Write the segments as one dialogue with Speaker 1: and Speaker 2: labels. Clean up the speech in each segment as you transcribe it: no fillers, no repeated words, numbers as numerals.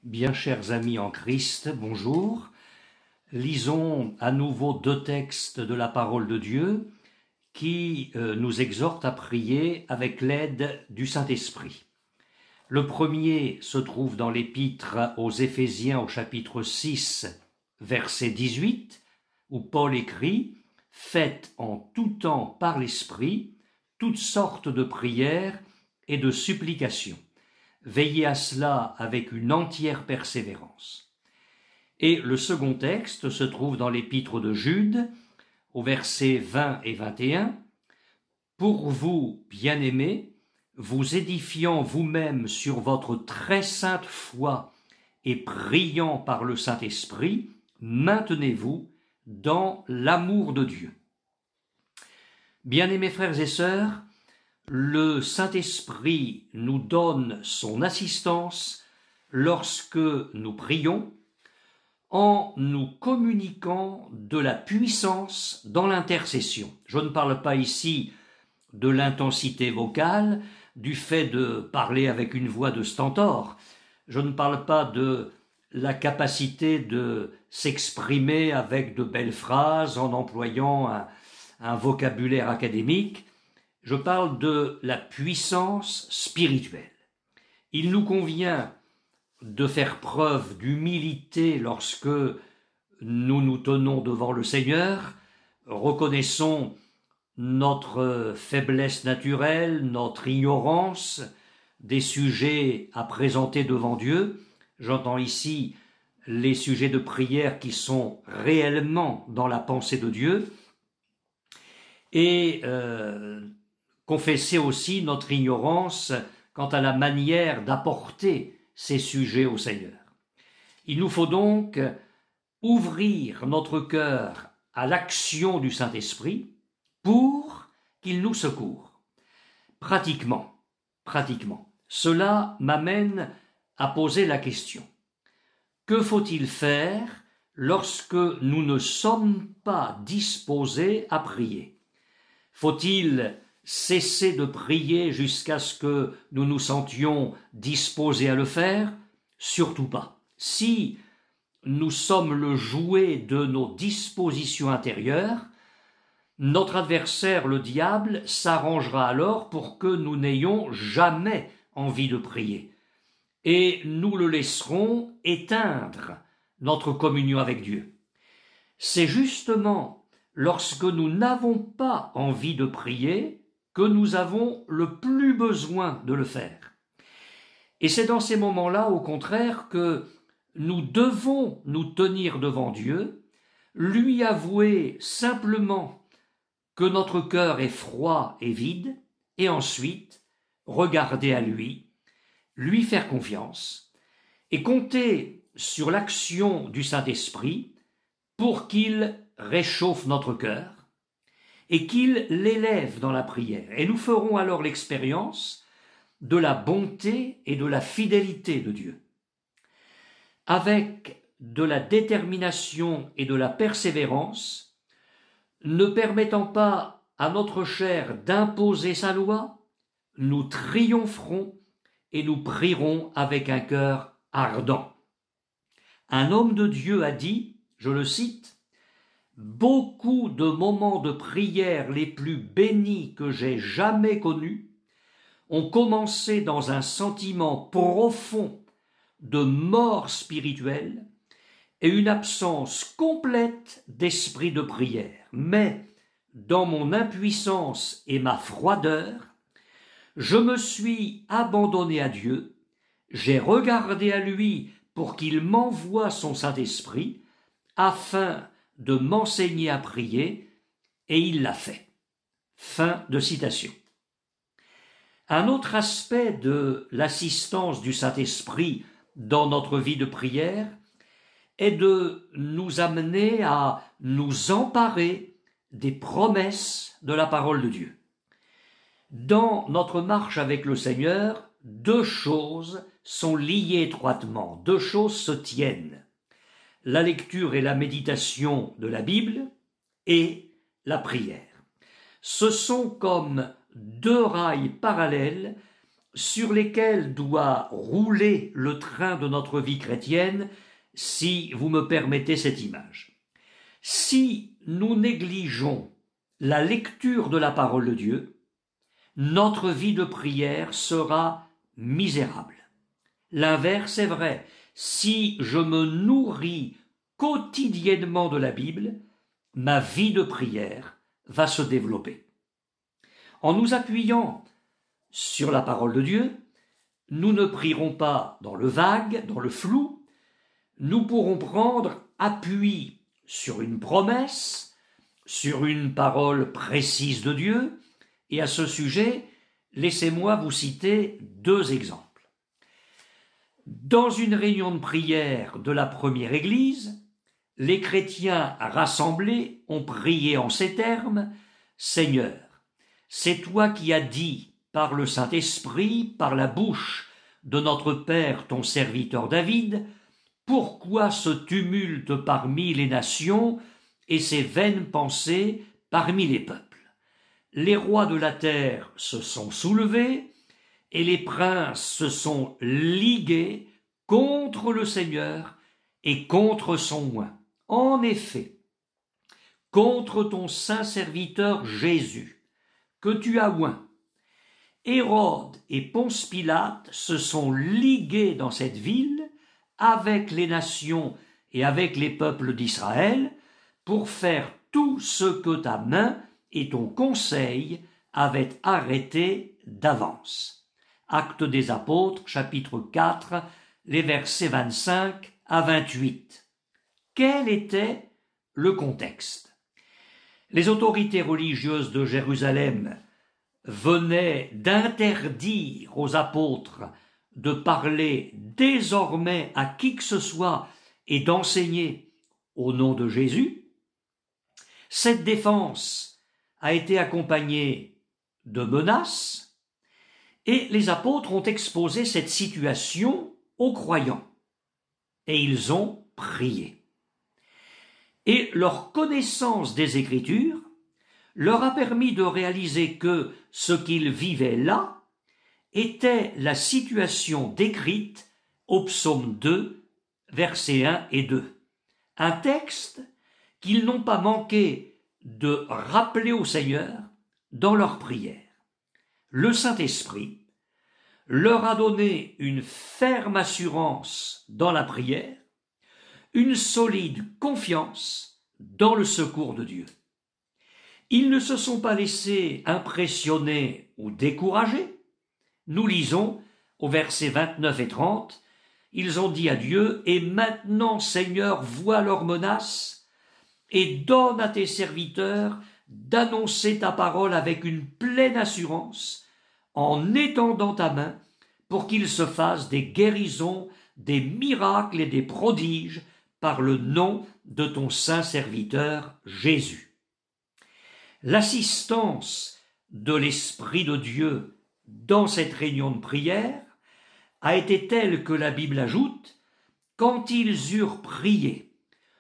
Speaker 1: Bien chers amis en Christ, bonjour. Lisons à nouveau deux textes de la parole de Dieu qui nous exhortent à prier avec l'aide du Saint-Esprit. Le premier se trouve dans l'épître aux Éphésiens au chapitre 6, verset 18, où Paul écrit « Faites en tout temps par l'Esprit toutes sortes de prières et de supplications. Veillez à cela avec une entière persévérance. » Et le second texte se trouve dans l'épître de Jude, au versets 20 et 21. « Pour vous, bien-aimés, vous édifiant vous-même sur votre très sainte foi et priant par le Saint-Esprit, maintenez-vous dans l'amour de Dieu. » Bien-aimés frères et sœurs, le Saint-Esprit nous donne son assistance lorsque nous prions, en nous communiquant de la puissance dans l'intercession. Je ne parle pas ici de l'intensité vocale, du fait de parler avec une voix de stentor. Je ne parle pas de la capacité de s'exprimer avec de belles phrases en employant un vocabulaire académique. Je parle de la puissance spirituelle. Il nous convient de faire preuve d'humilité lorsque nous nous tenons devant le Seigneur, reconnaissons notre faiblesse naturelle, notre ignorance des sujets à présenter devant Dieu. J'entends ici les sujets de prière qui sont réellement dans la pensée de Dieu, et confesser aussi notre ignorance quant à la manière d'apporter ces sujets au Seigneur. Il nous faut donc ouvrir notre cœur à l'action du Saint-Esprit pour qu'il nous secoure. Pratiquement, cela m'amène à poser la question. Que faut-il faire lorsque nous ne sommes pas disposés à prier? Faut-il cesser de prier jusqu'à ce que nous nous sentions disposés à le faire? Surtout pas. Si nous sommes le jouet de nos dispositions intérieures, notre adversaire, le diable, s'arrangera alors pour que nous n'ayons jamais envie de prier. Et nous le laisserons éteindre notre communion avec Dieu. C'est justement lorsque nous n'avons pas envie de prier que nous avons le plus besoin de le faire. Et c'est dans ces moments-là, au contraire, que nous devons nous tenir devant Dieu, lui avouer simplement que notre cœur est froid et vide, et ensuite regarder à lui faire confiance, et compter sur l'action du Saint-Esprit pour qu'il réchauffe notre cœur et qu'il l'élève dans la prière. Et nous ferons alors l'expérience de la bonté et de la fidélité de Dieu. Avec de la détermination et de la persévérance, ne permettant pas à notre chair d'imposer sa loi, nous triompherons et nous prierons avec un cœur ardent. Un homme de Dieu a dit, je le cite, « Beaucoup de moments de prière les plus bénis que j'ai jamais connus ont commencé dans un sentiment profond de mort spirituelle et une absence complète d'esprit de prière. Mais dans mon impuissance et ma froideur, je me suis abandonné à Dieu, j'ai regardé à lui pour qu'il m'envoie son Saint-Esprit afin de m'enseigner à prier, et il l'a fait. » Fin de citation. Un autre aspect de l'assistance du Saint-Esprit dans notre vie de prière est de nous amener à nous emparer des promesses de la parole de Dieu. Dans notre marche avec le Seigneur, deux choses sont liées étroitement, deux choses se tiennent. La lecture et la méditation de la Bible et la prière. Ce sont comme deux rails parallèles sur lesquels doit rouler le train de notre vie chrétienne, si vous me permettez cette image. Si nous négligeons la lecture de la parole de Dieu, notre vie de prière sera misérable. L'inverse est vrai. Si je me nourris quotidiennement de la Bible, ma vie de prière va se développer. En nous appuyant sur la parole de Dieu, nous ne prierons pas dans le vague, dans le flou. Nous pourrons prendre appui sur une promesse, sur une parole précise de Dieu, et à ce sujet, laissez-moi vous citer 2 exemples. Dans une réunion de prière de la première Église, les chrétiens rassemblés ont prié en ces termes: « Seigneur, c'est toi qui as dit par le Saint-Esprit, par la bouche de notre Père, ton serviteur David, pourquoi ce tumulte parmi les nations et ces vaines pensées parmi les peuples? Les rois de la terre se sont soulevés, et les princes se sont ligués contre le Seigneur et contre son oint. En effet, contre ton saint serviteur Jésus, que tu as oint, Hérode et Ponce Pilate se sont ligués dans cette ville avec les nations et avec les peuples d'Israël pour faire tout ce que ta main et ton conseil avaient arrêté d'avance. » Actes des Apôtres, chapitre 4, les versets 25 à 28. Quel était le contexte? Les autorités religieuses de Jérusalem venaient d'interdire aux apôtres de parler désormais à qui que ce soit et d'enseigner au nom de Jésus. Cette défense a été accompagnée de menaces, et les apôtres ont exposé cette situation aux croyants, et ils ont prié. Et leur connaissance des Écritures leur a permis de réaliser que ce qu'ils vivaient là était la situation décrite au psaume 2, versets 1 et 2. Un texte qu'ils n'ont pas manqué de rappeler au Seigneur dans leur prière. Le Saint-Esprit leur a donné une ferme assurance dans la prière, une solide confiance dans le secours de Dieu. Ils ne se sont pas laissés impressionner ou décourager. Nous lisons au verset 29 et 30, ils ont dit à Dieu: « Et maintenant, Seigneur, vois leurs menaces et donne à tes serviteurs d'annoncer ta parole avec une pleine assurance, en étendant ta main, pour qu'il se fasse des guérisons, des miracles et des prodiges par le nom de ton saint serviteur Jésus. » L'assistance de l'Esprit de Dieu dans cette réunion de prière a été telle que la Bible ajoute: « Quand ils eurent prié,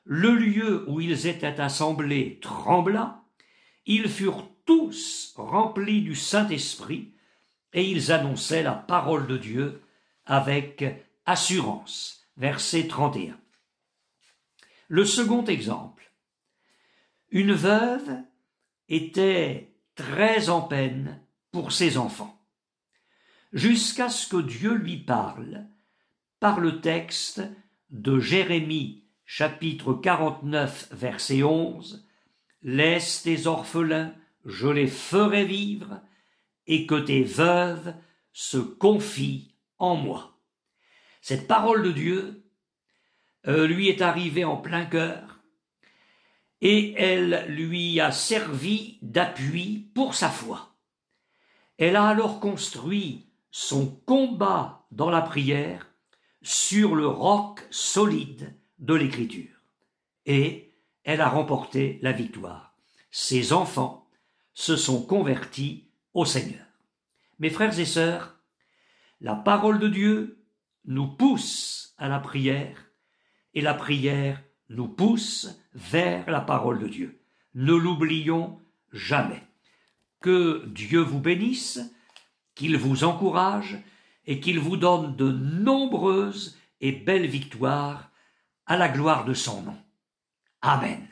Speaker 1: le lieu où ils étaient assemblés trembla, ils furent tous remplis du Saint-Esprit, et ils annonçaient la parole de Dieu avec assurance. » Verset 31. Le second exemple. Une veuve était très en peine pour ses enfants, jusqu'à ce que Dieu lui parle par le texte de Jérémie, chapitre 49, verset 11, « Laisse tes orphelins, je les ferai vivre, et que tes veuves se confient en moi. » Cette parole de Dieu lui est arrivée en plein cœur, et elle lui a servi d'appui pour sa foi. Elle a alors construit son combat dans la prière sur le roc solide de l'Écriture, et elle a remporté la victoire. Ses enfants se sont convertis au Seigneur. Mes frères et sœurs, la parole de Dieu nous pousse à la prière, et la prière nous pousse vers la parole de Dieu. Ne l'oublions jamais. Que Dieu vous bénisse, qu'il vous encourage et qu'il vous donne de nombreuses et belles victoires à la gloire de son nom. Amen.